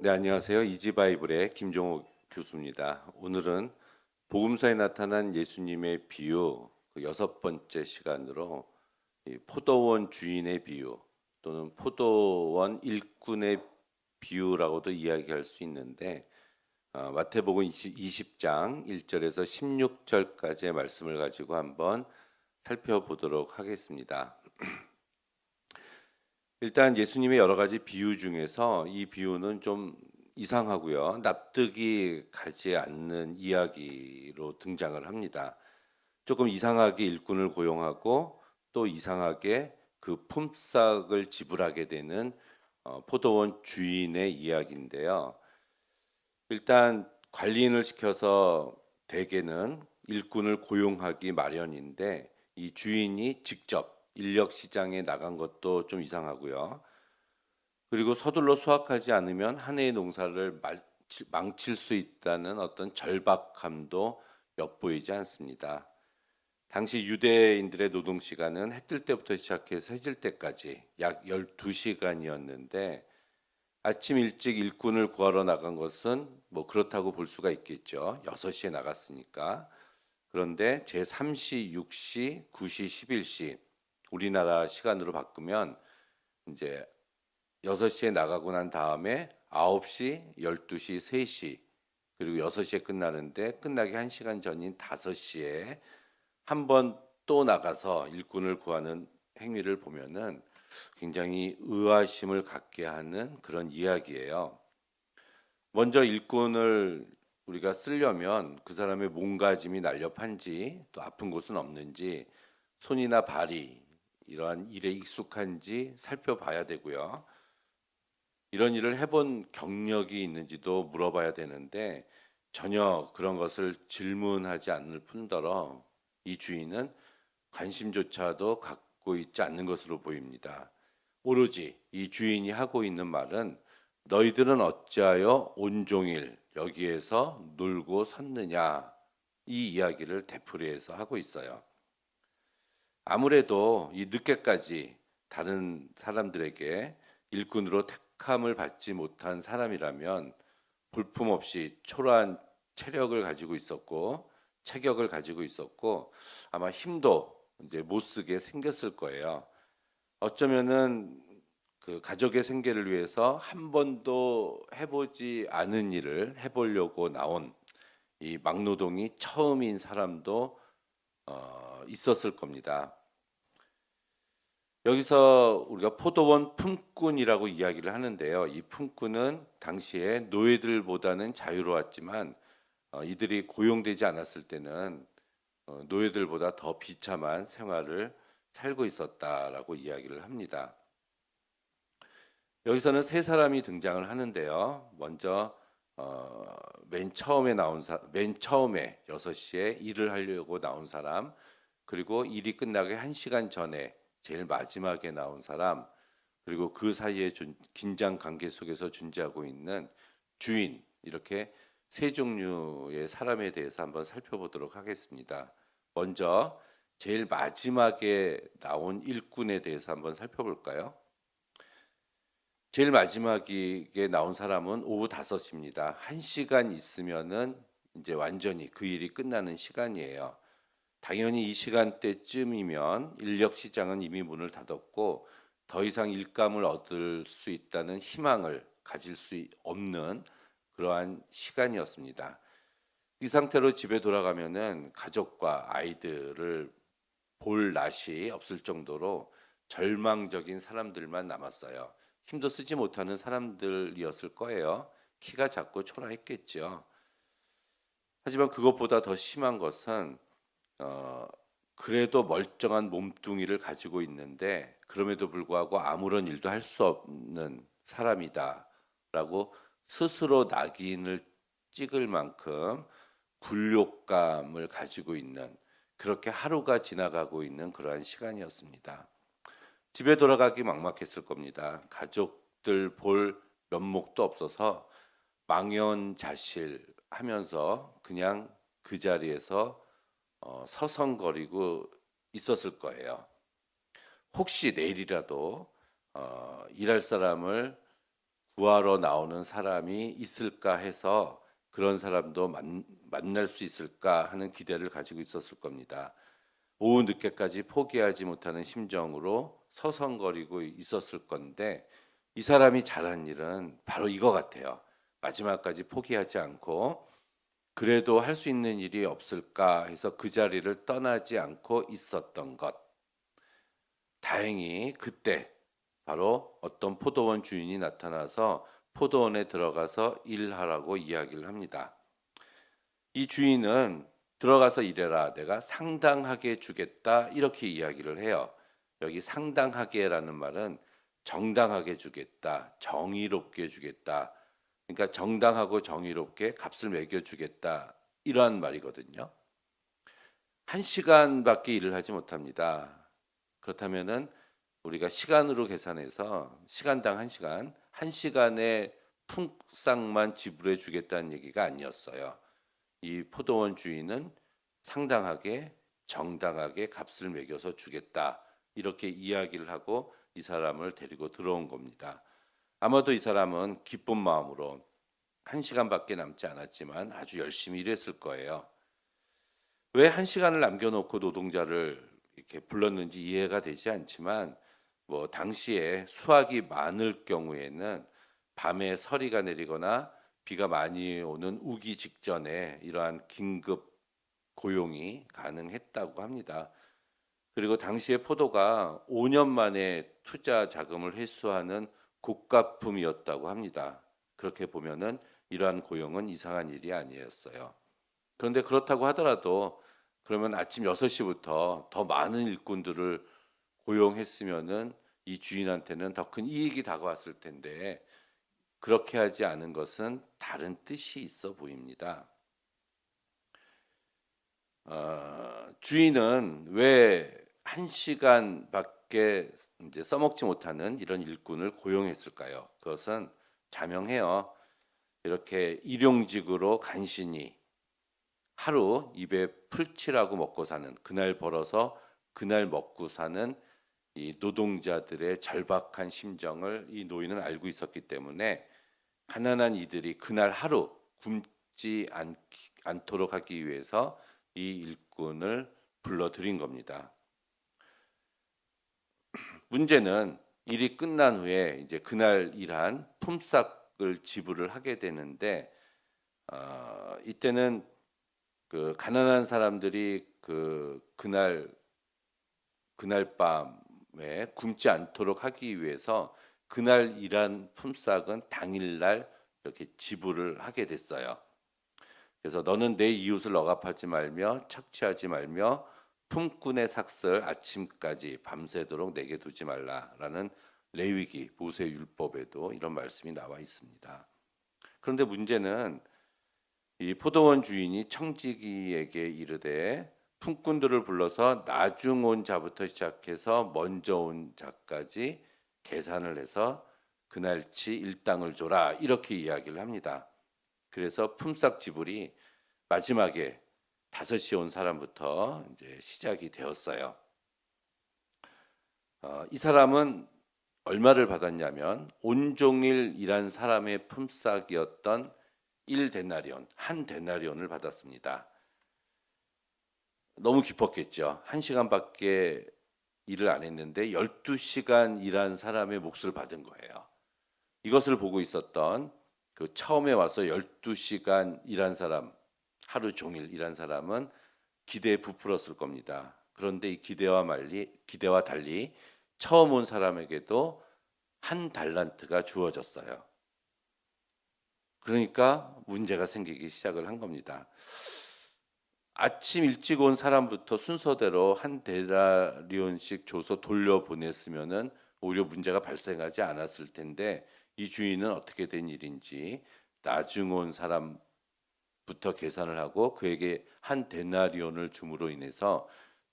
네, 안녕하세요. 이지바이블의 김종옥 교수입니다. 오늘은 복음서에 나타난 예수님의 비유 그 6번째 시간으로 이 포도원 주인의 비유 또는 포도원 일꾼의 비유라고도 이야기할 수 있는데 마태복음 20장 1절에서 16절까지의 말씀을 가지고 한번 살펴보도록 하겠습니다. 일단 예수님의 여러 가지 비유 중에서 이 비유는 좀 이상하고요. 납득이 가지 않는 이야기로 등장을 합니다. 조금 이상하게 일꾼을 고용하고 또 이상하게 그 품삯을 지불하게 되는 포도원 주인의 이야기인데요. 일단 관리인을 시켜서 대개는 일꾼을 고용하기 마련인데 이 주인이 직접 인력 시장에 나간 것도 좀 이상하고요. 그리고 서둘러 수확하지 않으면 한 해의 농사를 망칠 수 있다는 어떤 절박함도 엿보이지 않습니다. 당시 유대인들의 노동 시간은 해 뜰 때부터 시작해서 해질 때까지 약 12시간이었는데 아침 일찍 일꾼을 구하러 나간 것은 뭐 그렇다고 볼 수가 있겠죠. 6시에 나갔으니까. 그런데 제3시, 6시, 9시, 11시 우리나라 시간으로 바꾸면 이제 6시에 나가고 난 다음에 9시, 12시, 3시 그리고 6시에 끝나는데 끝나기 1시간 전인 5시에 한 번 또 나가서 일꾼을 구하는 행위를 보면은 굉장히 의아심을 갖게 하는 그런 이야기예요. 먼저 일꾼을 우리가 쓰려면 그 사람의 몸가짐이 날렵한지 또 아픈 곳은 없는지 손이나 발이 이러한 일에 익숙한지 살펴봐야 되고요. 이런 일을 해본 경력이 있는지도 물어봐야 되는데 전혀 그런 것을 질문하지 않을 뿐더러 이 주인은 관심조차도 갖고 있지 않는 것으로 보입니다. 오로지 이 주인이 하고 있는 말은 너희들은 어찌하여 온종일 여기에서 놀고 섰느냐 이 이야기를 되풀이해서 하고 있어요. 아무래도 이 늦게까지 다른 사람들에게 일꾼으로 택함을 받지 못한 사람이라면 볼품없이 초라한 체력을 가지고 있었고 체격을 가지고 있었고 아마 힘도 이제 못 쓰게 생겼을 거예요. 어쩌면은 그 가족의 생계를 위해서 한 번도 해보지 않은 일을 해보려고 나온 이 막노동이 처음인 사람도 있었을 겁니다. 여기서 우리가 포도원 품꾼이라고 이야기를 하는데요. 이 품꾼은 당시에 노예들보다는 자유로웠지만 이들이 고용되지 않았을 때는 노예들보다 더 비참한 생활을 살고 있었다라고 이야기를 합니다. 여기서는 세 사람이 등장을 하는데요. 먼저 맨 처음에 6시에 일을 하려고 나온 사람, 그리고 일이 끝나기 1시간 전에 제일 마지막에 나온 사람, 그리고 그 사이에 긴장 관계 속에서 존재하고 있는 주인, 이렇게 세 종류의 사람에 대해서 한번 살펴보도록 하겠습니다. 먼저 제일 마지막에 나온 일꾼에 대해서 한번 살펴볼까요? 제일 마지막에 나온 사람은 오후 5시입니다. 1시간 있으면은 이제 완전히 그 일이 끝나는 시간이에요. 당연히 이 시간대쯤이면 인력 시장은 이미 문을 닫았고 더 이상 일감을 얻을 수 있다는 희망을 가질 수 없는 그러한 시간이었습니다. 이 상태로 집에 돌아가면은 가족과 아이들을 볼 낯이 없을 정도로 절망적인 사람들만 남았어요. 힘도 쓰지 못하는 사람들이었을 거예요. 키가 작고 초라했겠죠. 하지만 그것보다 더 심한 것은 그래도 멀쩡한 몸뚱이를 가지고 있는데 그럼에도 불구하고 아무런 일도 할 수 없는 사람이다라고 스스로 낙인을 찍을 만큼 굴욕감을 가지고 있는 그렇게 하루가 지나가고 있는 그러한 시간이었습니다. 집에 돌아가기 막막했을 겁니다. 가족들 볼 면목도 없어서 망연자실하면서 그냥 그 자리에서 서성거리고 있었을 거예요. 혹시 내일이라도 일할 사람을 구하러 나오는 사람이 있을까 해서 그런 사람도 만날 수 있을까 하는 기대를 가지고 있었을 겁니다. 오후 늦게까지 포기하지 못하는 심정으로 서성거리고 있었을 건데 이 사람이 잘한 일은 바로 이거 같아요. 마지막까지 포기하지 않고 그래도 할 수 있는 일이 없을까 해서 그 자리를 떠나지 않고 있었던 것. 다행히 그때 바로 어떤 포도원 주인이 나타나서 포도원에 들어가서 일하라고 이야기를 합니다. 이 주인은 들어가서 일해라. 내가 상당하게 주겠다. 이렇게 이야기를 해요. 여기 상당하게라는 말은 정당하게 주겠다. 정의롭게 주겠다. 그러니까 정당하고 정의롭게 값을 매겨 주겠다. 이러한 말이거든요. 1시간밖에 일을 하지 못합니다. 그렇다면은 우리가 시간으로 계산해서 시간당 1시간, 1시간의 품삯만 지불해 주겠다는 얘기가 아니었어요. 이 포도원 주인은 상당하게 정당하게 값을 매겨서 주겠다. 이렇게 이야기를 하고 이 사람을 데리고 들어온 겁니다. 아마도 이 사람은 기쁜 마음으로 1시간밖에 남지 않았지만 아주 열심히 일했을 거예요. 왜 1시간을 남겨놓고 노동자를 이렇게 불렀는지 이해가 되지 않지만 뭐 당시에 수확이 많을 경우에는 밤에 서리가 내리거나 비가 많이 오는 우기 직전에 이러한 긴급 고용이 가능했다고 합니다. 그리고 당시에 포도가 5년 만에 투자 자금을 회수하는 고가품이었다고 합니다. 그렇게 보면은 이러한 고용은 이상한 일이 아니었어요. 그런데 그렇다고 하더라도 그러면 아침 6시부터 더 많은 일꾼들을 고용했으면은 이 주인한테는 더 큰 이익이 다가왔을 텐데 그렇게 하지 않은 것은 다른 뜻이 있어 보입니다. 주인은 왜 1시간밖에 이제 써먹지 못하는 이런 일꾼을 고용했을까요? 그것은 자명해요. 이렇게 일용직으로 간신히 하루 입에 풀칠하고 먹고 사는, 그날 벌어서 그날 먹고 사는 이 노동자들의 절박한 심정을 이 노인은 알고 있었기 때문에 가난한 이들이 그날 하루 굶지 않도록 하기 위해서 이 일꾼을 불러들인 겁니다. 문제는 일이 끝난 후에 이제 그날 일한 품삯을 지불을 하게 되는데 이때는 그 가난한 사람들이 그날 밤에 굶지 않도록 하기 위해서 그날 일한 품삯은 당일날 이렇게 지불을 하게 됐어요. 그래서 너는 내 이웃을 억압하지 말며 착취하지 말며 품꾼의 삭슬 아침까지 밤새도록 내게 두지 말라라는 레위기 모세 율법에도 이런 말씀이 나와 있습니다. 그런데 문제는 이 포도원 주인이 청지기에게 이르되 품꾼들을 불러서 나중 온 자부터 시작해서 먼저 온 자까지 계산을 해서 그날치 일당을 줘라 이렇게 이야기를 합니다. 그래서 품삯 지불이 마지막에 5시에 온 사람부터 이제 시작이 되었어요. 이 사람은 얼마를 받았냐면 온종일 일한 사람의 품삯이었던 1데나리온, 한 데나리온을 받았습니다. 너무 기뻤겠죠. 1시간밖에 일을 안 했는데 12시간 일한 사람의 몫을 받은 거예요. 이것을 보고 있었던 그 처음에 와서 12시간 일한 사람, 하루 종일 일한 사람은 기대에 부풀었을 겁니다. 그런데 이 기대와 달리 처음 온 사람에게도 한 달란트가 주어졌어요. 그러니까 문제가 생기기 시작을 한 겁니다. 아침 일찍 온 사람부터 순서대로 한 데나리온씩 줘서 돌려보냈으면은 오히려 문제가 발생하지 않았을 텐데 이 주인은 어떻게 된 일인지 나중 온 사람부터 계산을 하고 그에게 한 데나리온을 줌으로 인해서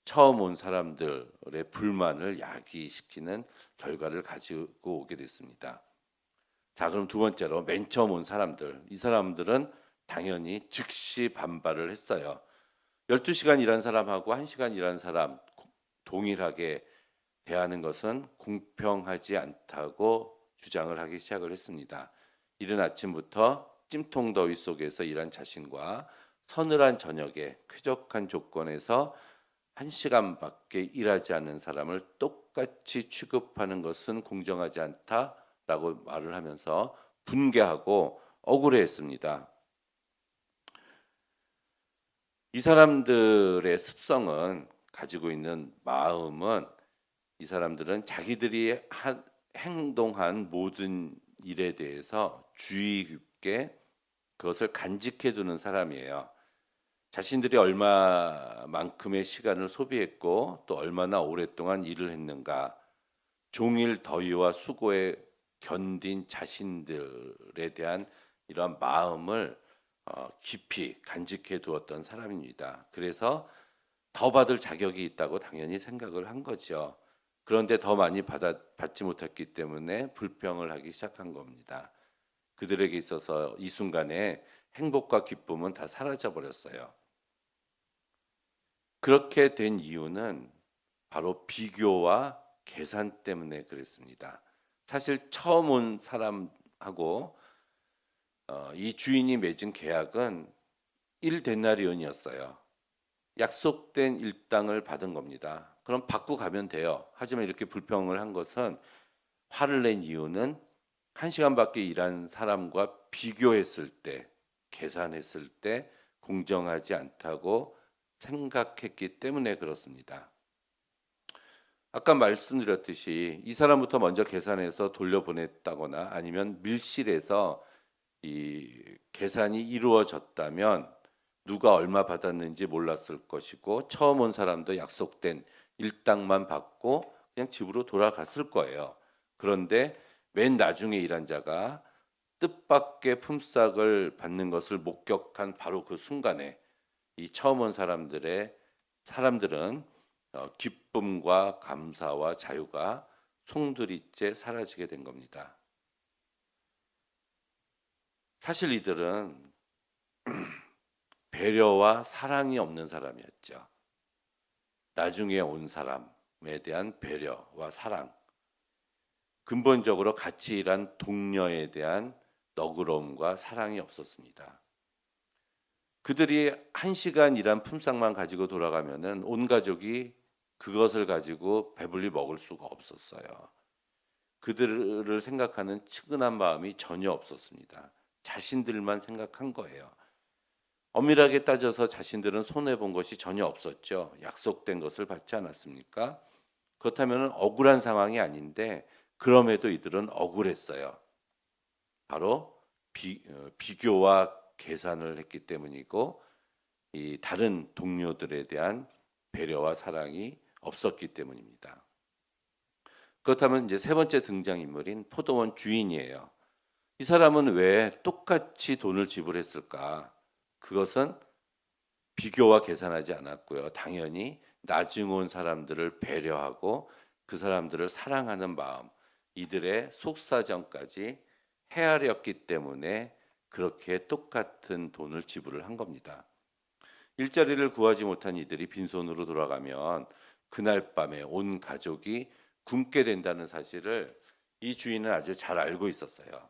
처음 온 사람들의 불만을 야기시키는 결과를 가지고 오게 됐습니다. 자, 그럼 두 번째로 맨 처음 온 사람들. 이 사람들은 당연히 즉시 반발을 했어요. 12시간 일한 사람하고 1시간 일한 사람 동일하게 대하는 것은 공평하지 않다고 주장을 하기 시작을 했습니다. 이른 아침부터 찜통더위 속에서 일한 자신과 서늘한 저녁에 쾌적한 조건에서 1시간밖에 일하지 않는 사람을 똑같이 취급하는 것은 공정하지 않다라고 말을 하면서 분개하고 억울해했습니다. 이 사람들의 습성은, 가지고 있는 마음은, 이 사람들은 자기들이 행동한 모든 일에 대해서 주의 깊게 그것을 간직해 두는 사람이에요. 자신들이 얼마만큼의 시간을 소비했고 또 얼마나 오랫동안 일을 했는가, 종일 더위와 수고에 견딘 자신들에 대한 이러한 마음을 깊이 간직해 두었던 사람입니다. 그래서 더 받을 자격이 있다고 당연히 생각을 한 거죠. 그런데 더 많이 받지 못했기 때문에 불평을 하기 시작한 겁니다. 그들에게 있어서 이 순간에 행복과 기쁨은 다 사라져 버렸어요. 그렇게 된 이유는 바로 비교와 계산 때문에 그랬습니다. 사실 처음 온 사람하고 이 주인이 맺은 계약은 1데나리온이었어요. 약속된 일당을 받은 겁니다. 그럼 받고 가면 돼요. 하지만 이렇게 불평을 한 것은, 화를 낸 이유는 1시간밖에 일한 사람과 비교했을 때, 계산했을 때 공정하지 않다고 생각했기 때문에 그렇습니다. 아까 말씀드렸듯이 이 사람부터 먼저 계산해서 돌려보냈다거나 아니면 밀실에서 이 계산이 이루어졌다면 누가 얼마 받았는지 몰랐을 것이고, 처음 온 사람도 약속된 일당만 받고 그냥 집으로 돌아갔을 거예요. 그런데 맨 나중에 일한 자가 뜻밖의 품삯을 받는 것을 목격한 바로 그 순간에 이 처음 온 사람들은 기쁨과 감사와 자유가 송두리째 사라지게 된 겁니다. 사실 이들은 배려와 사랑이 없는 사람이었죠. 나중에 온 사람에 대한 배려와 사랑, 근본적으로 같이 일한 동료에 대한 너그러움과 사랑이 없었습니다. 그들이 1시간 일한 품삯만 가지고 돌아가면은 온 가족이 그것을 가지고 배불리 먹을 수가 없었어요. 그들을 생각하는 측은한 마음이 전혀 없었습니다. 자신들만 생각한 거예요. 엄밀하게 따져서 자신들은 손해본 것이 전혀 없었죠. 약속된 것을 받지 않았습니까? 그렇다면 억울한 상황이 아닌데, 그럼에도 이들은 억울했어요. 바로 비교와 계산을 했기 때문이고, 이 다른 동료들에 대한 배려와 사랑이 없었기 때문입니다. 그렇다면 이제 세 번째 등장인물인 포도원 주인이에요. 이 사람은 왜 똑같이 돈을 지불했을까? 그것은 비교와 계산하지 않았고요. 당연히 나중 온 사람들을 배려하고 그 사람들을 사랑하는 마음, 이들의 속사정까지 헤아렸기 때문에 그렇게 똑같은 돈을 지불을 한 겁니다. 일자리를 구하지 못한 이들이 빈손으로 돌아가면 그날 밤에 온 가족이 굶게 된다는 사실을 이 주인은 아주 잘 알고 있었어요.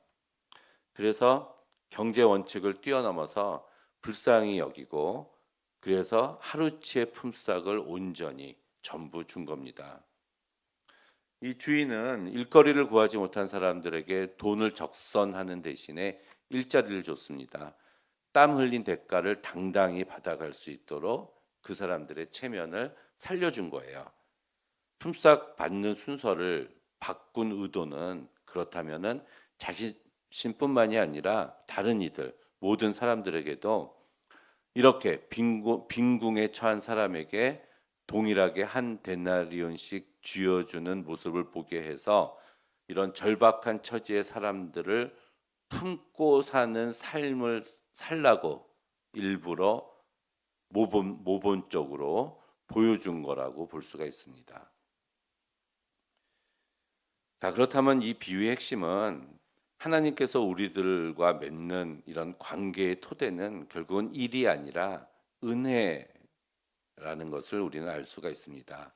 그래서 경제 원칙을 뛰어넘어서 불쌍히 여기고, 그래서 하루치의 품삯을 온전히 전부 준 겁니다. 이 주인은 일거리를 구하지 못한 사람들에게 돈을 적선하는 대신에 일자리를 줬습니다. 땀 흘린 대가를 당당히 받아갈 수 있도록 그 사람들의 체면을 살려준 거예요. 품삯 받는 순서를 바꾼 의도는, 그렇다면은 자신뿐만이 아니라 다른 이들, 모든 사람들에게도 이렇게 빈궁에 처한 사람에게 동일하게 한 데나리온씩 쥐어주는 모습을 보게 해서 이런 절박한 처지의 사람들을 품고 사는 삶을 살라고 일부러 모본적으로 보여준 거라고 볼 수가 있습니다. 자, 그렇다면 이 비유의 핵심은, 하나님께서 우리들과 맺는 이런 관계의 토대는 결국은 일이 아니라 은혜라는 것을 우리는 알 수가 있습니다.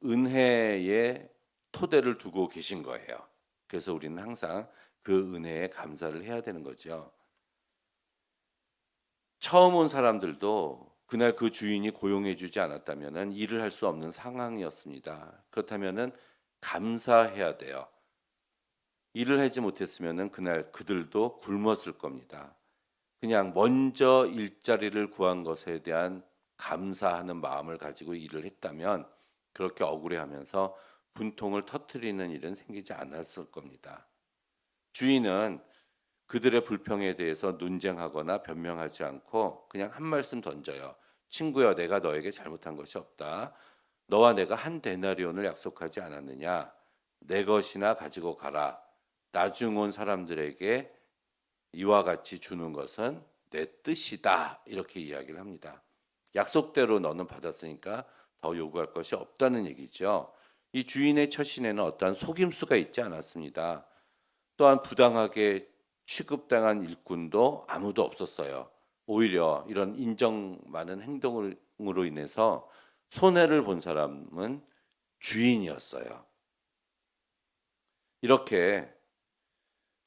은혜의 토대를 두고 계신 거예요. 그래서 우리는 항상 그 은혜에 감사를 해야 되는 거죠. 처음 온 사람들도 그날 그 주인이 고용해 주지 않았다면 일을 할 수 없는 상황이었습니다. 그렇다면 감사해야 돼요. 일을 하지 못했으면 그날 그들도 굶었을 겁니다. 그냥 먼저 일자리를 구한 것에 대한 감사하는 마음을 가지고 일을 했다면 그렇게 억울해하면서 분통을 터뜨리는 일은 생기지 않았을 겁니다. 주인은 그들의 불평에 대해서 논쟁하거나 변명하지 않고 그냥 한 말씀 던져요. 친구여, 내가 너에게 잘못한 것이 없다. 너와 내가 한 데나리온을 약속하지 않았느냐? 내 것이나 가지고 가라. 나중 온 사람들에게 이와 같이 주는 것은 내 뜻이다. 이렇게 이야기를 합니다. 약속대로 너는 받았으니까 더 요구할 것이 없다는 얘기죠. 이 주인의 처신에는 어떠한 속임수가 있지 않았습니다. 또한 부당하게 취급당한 일꾼도 아무도 없었어요. 오히려 이런 인정 많은 행동으로 인해서 손해를 본 사람은 주인이었어요. 이렇게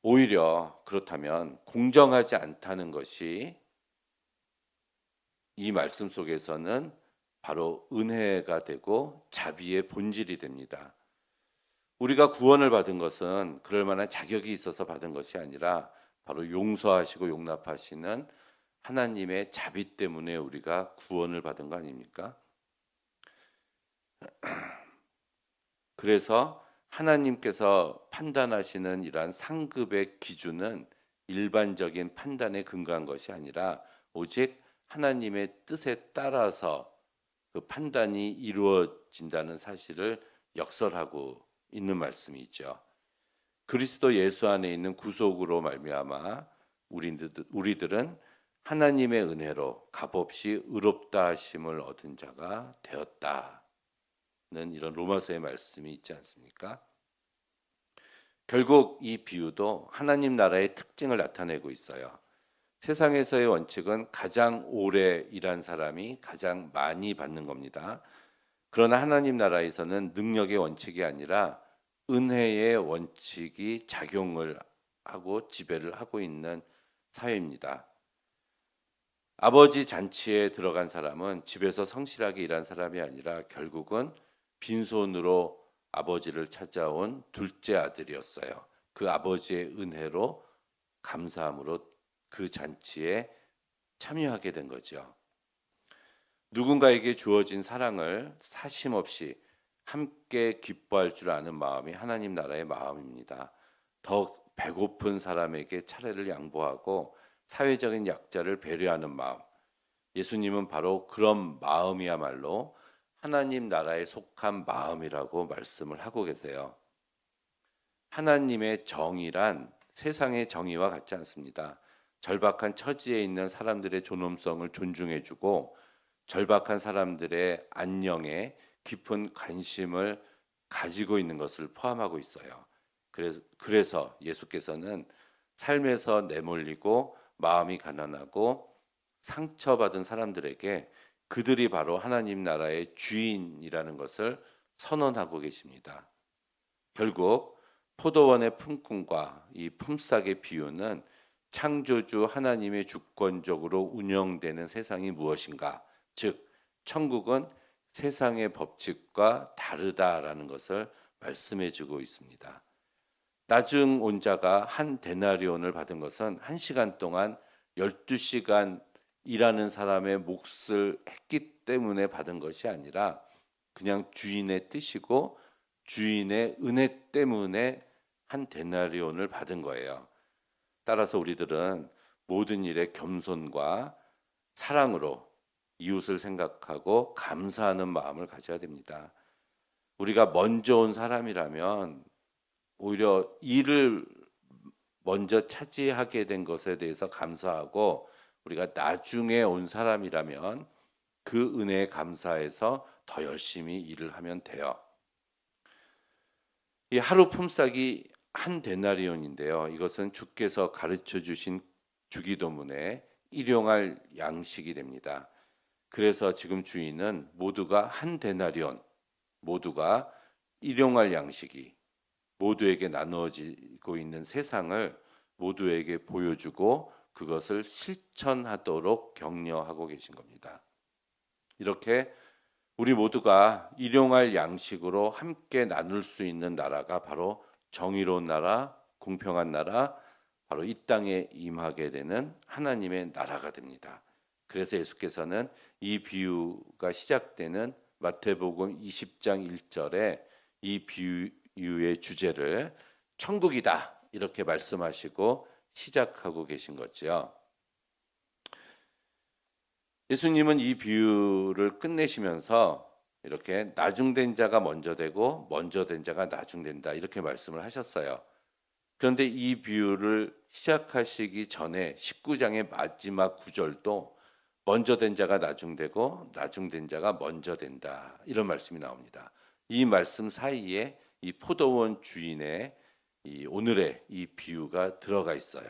오히려 그렇다면 공정하지 않다는 것이 이 말씀 속에서는 바로 은혜가 되고 자비의 본질이 됩니다. 우리가 구원을 받은 것은 그럴 만한 자격이 있어서 받은 것이 아니라 바로 용서하시고 용납하시는 하나님의 자비 때문에 우리가 구원을 받은 거 아닙니까? 그래서 하나님께서 판단하시는 이러한 상급의 기준은 일반적인 판단에 근거한 것이 아니라 오직 하나님의 뜻에 따라서 그 판단이 이루어진다는 사실을 역설하고 있는 말씀이 있죠. 그리스도 예수 안에 있는 구속으로 말미암아 우리들은 하나님의 은혜로 값없이 의롭다 하심을 얻은 자가 되었다는 이런 로마서의 말씀이 있지 않습니까? 결국 이 비유도 하나님 나라의 특징을 나타내고 있어요. 세상에서의 원칙은 가장 오래 일한 사람이 가장 많이 받는 겁니다. 그러나 하나님 나라에서는 능력의 원칙이 아니라 은혜의 원칙이 작용을 하고 지배를 하고 있는 사회입니다. 아버지 잔치에 들어간 사람은 집에서 성실하게 일한 사람이 아니라 결국은 빈손으로 아버지를 찾아온 둘째 아들이었어요. 그 아버지의 은혜로 감사함으로 그 잔치에 참여하게 된 거죠. 누군가에게 주어진 사랑을 사심없이 함께 기뻐할 줄 아는 마음이 하나님 나라의 마음입니다. 더 배고픈 사람에게 차례를 양보하고 사회적인 약자를 배려하는 마음. 예수님은 바로 그런 마음이야말로 하나님 나라에 속한 마음이라고 말씀을 하고 계세요. 하나님의 정의란 세상의 정의와 같지 않습니다. 절박한 처지에 있는 사람들의 존엄성을 존중해주고 절박한 사람들의 안녕에 깊은 관심을 가지고 있는 것을 포함하고 있어요. 그래서 예수께서는 삶에서 내몰리고 마음이 가난하고 상처받은 사람들에게 그들이 바로 하나님 나라의 주인이라는 것을 선언하고 계십니다. 결국 포도원의 품꾼과 이 품삯의 비유는 창조주 하나님의 주권적으로 운영되는 세상이 무엇인가, 즉 천국은 세상의 법칙과 다르다라는 것을 말씀해주고 있습니다. 나중 온 자가 한 데나리온을 받은 것은 1시간 동안 12시간 일하는 사람의 몫을 했기 때문에 받은 것이 아니라 그냥 주인의 뜻이고 주인의 은혜 때문에 한 데나리온을 받은 거예요. 따라서 우리들은 모든 일에 겸손과 사랑으로 이웃을 생각하고 감사하는 마음을 가져야 됩니다. 우리가 먼저 온 사람이라면 오히려 일을 먼저 차지하게 된 것에 대해서 감사하고 우리가 나중에 온 사람이라면 그 은혜에 감사해서 더 열심히 일을 하면 돼요. 이 하루 품삯이 한 데나리온인데요. 이것은 주께서 가르쳐 주신 주기도문에 일용할 양식이 됩니다. 그래서 지금 주인은 모두가 한 데나리온, 모두가 일용할 양식이 모두에게 나누어지고 있는 세상을 모두에게 보여주고 그것을 실천하도록 격려하고 계신 겁니다. 이렇게 우리 모두가 일용할 양식으로 함께 나눌 수 있는 나라가 바로 정의로운 나라, 공평한 나라, 바로 이 땅에 임하게 되는 하나님의 나라가 됩니다. 그래서 예수께서는 이 비유가 시작되는 마태복음 20장 1절에 이 비유의 주제를 천국이다 이렇게 말씀하시고 시작하고 계신 거죠. 예수님은 이 비유를 끝내시면서 이렇게 나중된 자가 먼저 되고 먼저 된 자가 나중된다 이렇게 말씀을 하셨어요. 그런데 이 비유를 시작하시기 전에 19장의 마지막 구절도 먼저 된 자가 나중되고 나중된 자가 먼저 된다 이런 말씀이 나옵니다. 이 말씀 사이에 이 포도원 주인의 이 오늘의 이 비유가 들어가 있어요.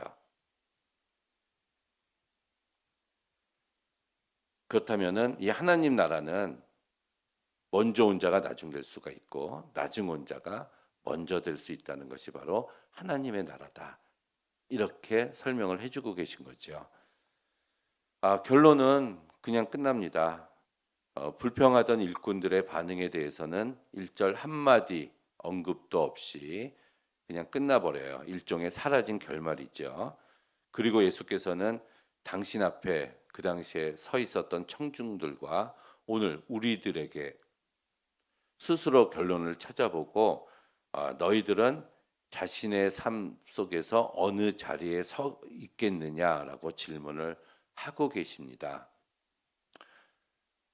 그렇다면은 이 하나님 나라는 먼저 온 자가 나중 될 수가 있고 나중 온 자가 먼저 될 수 있다는 것이 바로 하나님의 나라다. 이렇게 설명을 해주고 계신 거죠. 결론은 그냥 끝납니다. 불평하던 일꾼들의 반응에 대해서는 1절 한마디 언급도 없이 그냥 끝나버려요. 일종의 사라진 결말이죠. 그리고 예수께서는 당신 앞에 그 당시에 서 있었던 청중들과 오늘 우리들에게 스스로 결론을 찾아보고 너희들은 자신의 삶 속에서 어느 자리에 서 있겠느냐라고 질문을 하고 계십니다.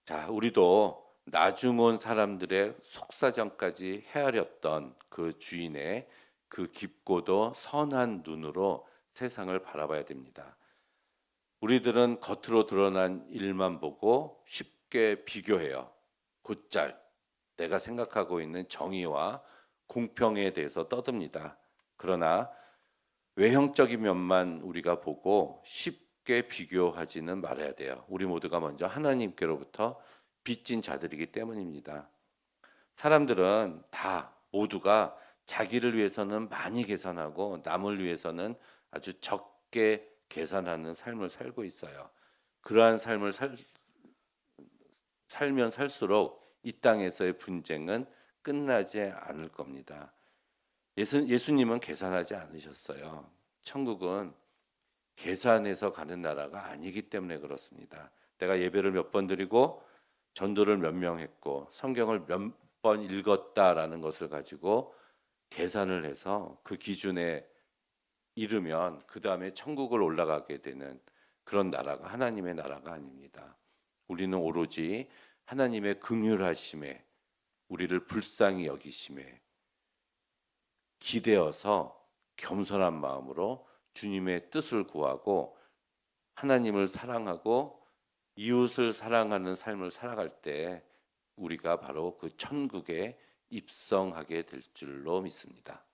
자, 우리도 나중 온 사람들의 속사정까지 헤아렸던 그 주인의 그 깊고도 선한 눈으로 세상을 바라봐야 됩니다. 우리들은 겉으로 드러난 일만 보고 쉽게 비교해요. 곧잘 내가 생각하고 있는 정의와 공평에 대해서 떠듭니다. 그러나 외형적인 면만 우리가 보고 쉽게 비교하지는 말아야 돼요. 우리 모두가 먼저 하나님께로부터 빚진 자들이기 때문입니다. 사람들은 다 모두가 자기를 위해서는 많이 계산하고 남을 위해서는 아주 적게 계산하는 삶을 살고 있어요. 그러한 삶을 살면 살수록 이 땅에서의 분쟁은 끝나지 않을 겁니다. 예수님은 계산하지 않으셨어요. 천국은 계산해서 가는 나라가 아니기 때문에 그렇습니다. 내가 예배를 몇 번 드리고 전도를 몇 명 했고 성경을 몇 번 읽었다라는 것을 가지고 계산을 해서 그 기준에 이르면 그 다음에 천국을 올라가게 되는 그런 나라가 하나님의 나라가 아닙니다. 우리는 오로지 하나님의 긍휼하심에 우리를 불쌍히 여기심에 기대어서 겸손한 마음으로 주님의 뜻을 구하고 하나님을 사랑하고 이웃을 사랑하는 삶을 살아갈 때 우리가 바로 그 천국에 입성하게 될 줄로 믿습니다.